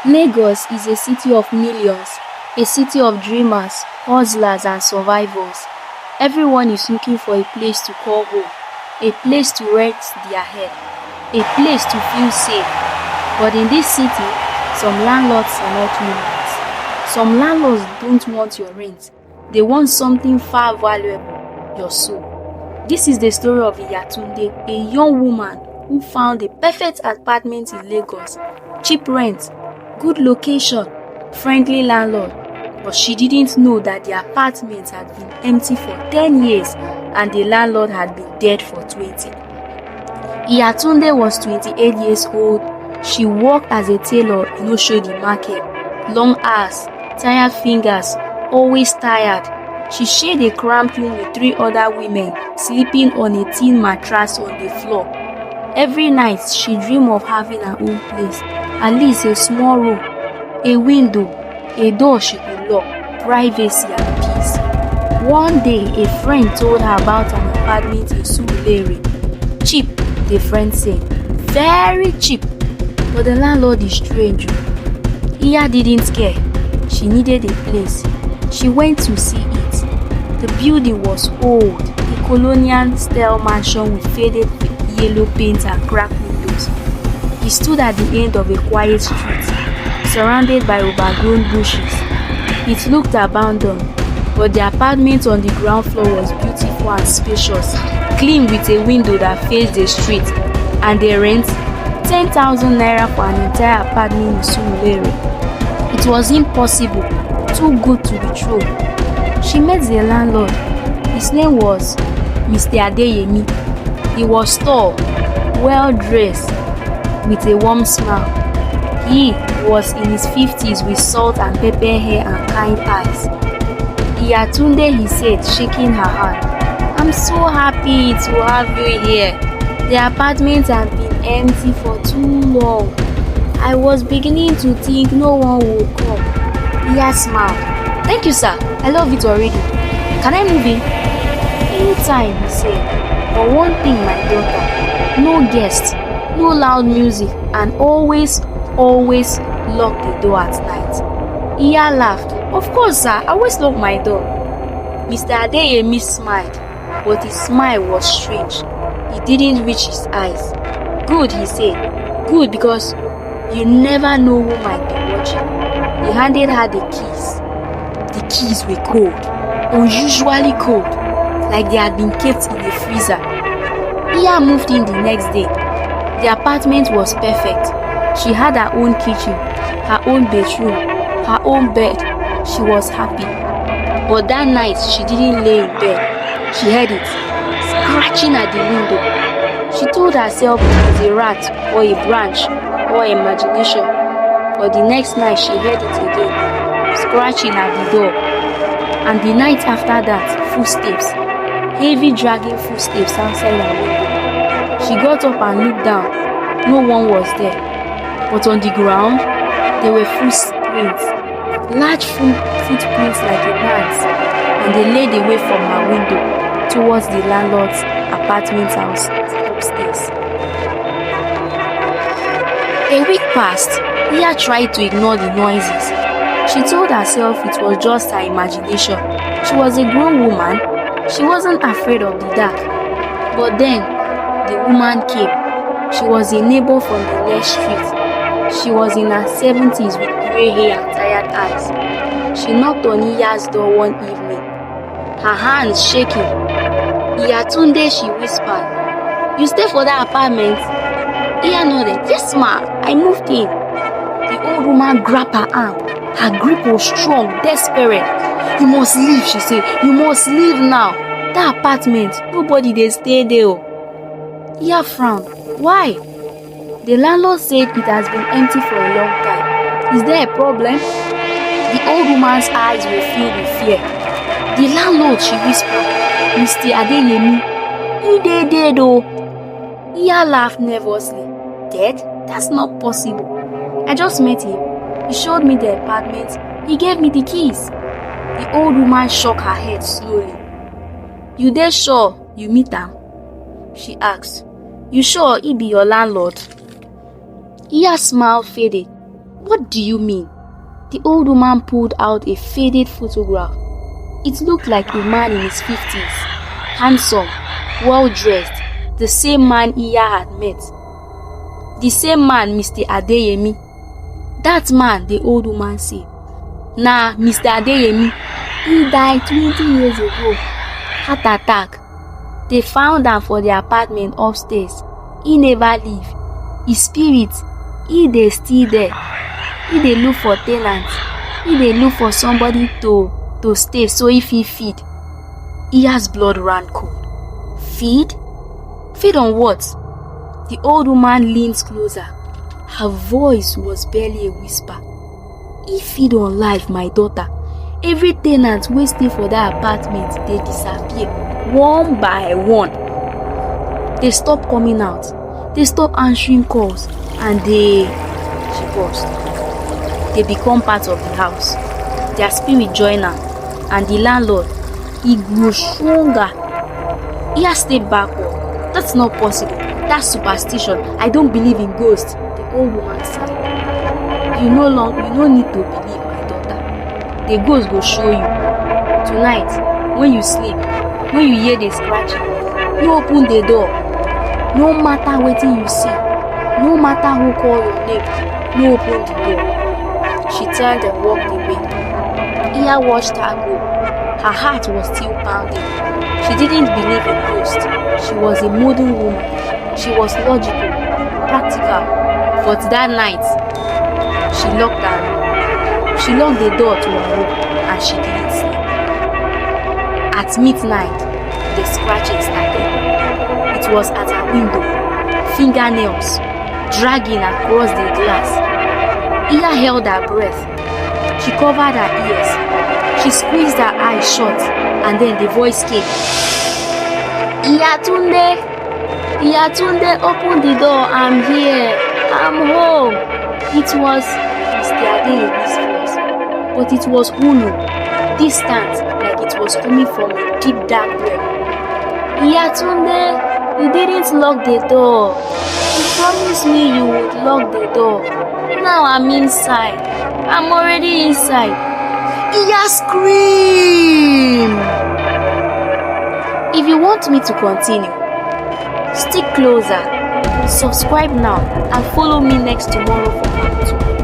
Lagos is a city of millions, a city of dreamers, hustlers and survivors. Everyone is looking for a place to call home, a place to rest their head, a place to feel safe. But in this city, some landlords are not humans. Some landlords don't want your rent. They want something far valuable, your soul. This is the story of Iya Tunde, a young woman who found the perfect apartment in Lagos. Cheap rent, good location, friendly landlord. But she didn't know that the apartment had been empty for 10 years and the landlord had been dead for 20. Iya Tunde was 28 years old. She worked as a tailor in Oshodi market. Long hours, tired fingers, always tired. She shared a cramped room with 3 other women, sleeping on a tin mattress on the floor. Every night, she dreamed of having her own place, at least a small room, a window, a door she could lock, privacy and peace. One day, a friend told her about an apartment in Surulere. Cheap, the friend said, very cheap, but the landlord is strange. Iya didn't care. She needed a place. She went to see it. The building was old, a colonial-style mansion with faded yellow paint and cracked windows. It stood at the end of a quiet street, surrounded by overgrown bushes. It looked abandoned, but the apartment on the ground floor was beautiful and spacious, clean with a window that faced the street, and the rent, 10,000 naira for an entire apartment in Surulere. It was impossible, too good to be true. She met the landlord. His name was Mr Adeyemi. He was tall, well-dressed, with a warm smile. He was in his 50s with salt and pepper hair and kind eyes. Iya Tunde, he said, shaking her hand, "I'm so happy to have you here. The apartment had been empty for too long. I was beginning to think no one would come." Iya smiled. "Thank you, sir. I love it already. Can I move in?" "Anytime," he said. "But one thing, my daughter, no guests, no loud music, and always lock the door at night." Iya laughed. "Of course, sir. I always lock my door." Mr Adeyemi smiled, but his smile was strange. It didn't reach his eyes. "Good," he said. "Good, because you never know who might be watching." He handed her the keys. The keys were cold, unusually cold, like they had been kept in a freezer. Iya moved in the next day. The apartment was perfect. She had her own kitchen, her own bedroom, her own bed. She was happy. But that night, she didn't lay in bed. She heard it, scratching at the window. She told herself it was a rat or a branch or imagination. But the next night, she heard it again, scratching at the door. And the night after that, footsteps, heavy dragging footsteps outside her window. She got up and looked down. No one was there. But on the ground, there were footprints, large footprints like a man's, and they led away from her window towards the landlord's apartment house upstairs. A week passed. Iya tried to ignore the noises. She told herself it was just her imagination. She was a grown woman. She wasn't afraid of the dark. But then, the woman came. She was a neighbor from the next street. She was in her 70s with grey hair and tired eyes. She knocked on Iya's door one evening, her hands shaking. "Iya Tunde," she whispered. "You stay for that apartment?" Iya nodded. "Yes, ma. I moved in." The old woman grabbed her arm. Her grip was strong, desperate. "You must leave," she said. "You must leave now. That apartment, nobody dey stay there." Iya frowned. "Why?" "The landlord said it has been empty for a long time. Is there a problem?" The old woman's eyes were filled with fear. "The landlord," she whispered. "Mr Adeyemi, he dead though." Iya laughed nervously. "Dead? That's not possible. I just met him. He showed me the apartment. He gave me the keys." The old woman shook her head slowly. "You dey sure you meet am?" she asked. "You sure he be your landlord?" Iya's smile faded. What do you mean? The old woman pulled out a faded photograph. It looked like a man in his 50s, handsome, well-dressed, the same man Iya had met. The same man, Mr Adeyemi. That man, the old woman said. Nah, Mr Adeyemi, he died 20 years ago. Heart attack. They found him for the apartment upstairs. He never leave. His spirit, he dey still there. He dey look for tenants. He dey look for somebody to stay so if he feed. Iya's blood ran cold. Feed? Feed on what? The old woman leaned closer. Her voice was barely a whisper. He feed on life, my daughter. Every tenant wey stay for that apartment, they disappear one by one. They stop coming out. They stop answering calls, and she paused. They become part of the house. Their spirit join her, and the landlord, he grew stronger. He has stayed backward. That's not possible. That's superstition. I don't believe in ghosts. The old woman sighed. You no need to believe, my daughter. The ghost will show you. Tonight, when you sleep, when you hear the scratching, you open the door. No matter what you see, no matter who call your name, you open the door. She turned and walked away. Iya watched her go. Her heart was still pounding. She didn't believe in ghosts. She was a modern woman. She was logical, practical. But that night, she locked her room. She locked the door to her room and she didn't sleep. At midnight, the scratching started. It was at her window, fingernails dragging across the glass. Iya held her breath. She covered her ears. She squeezed her eyes shut, and then the voice came. Iya Tunde! Iya Tunde, open the door. I'm here. I'm home. It was Mr Adeyemi's voice, but it was hollow, distant, like it was coming from a deep dark well. Iya Tunde, you didn't lock the door. You promised me you would lock the door. Now I'm inside. I'm already inside. Iya screamed. If you want me to continue, stick closer, subscribe now, and follow me next tomorrow for part 2.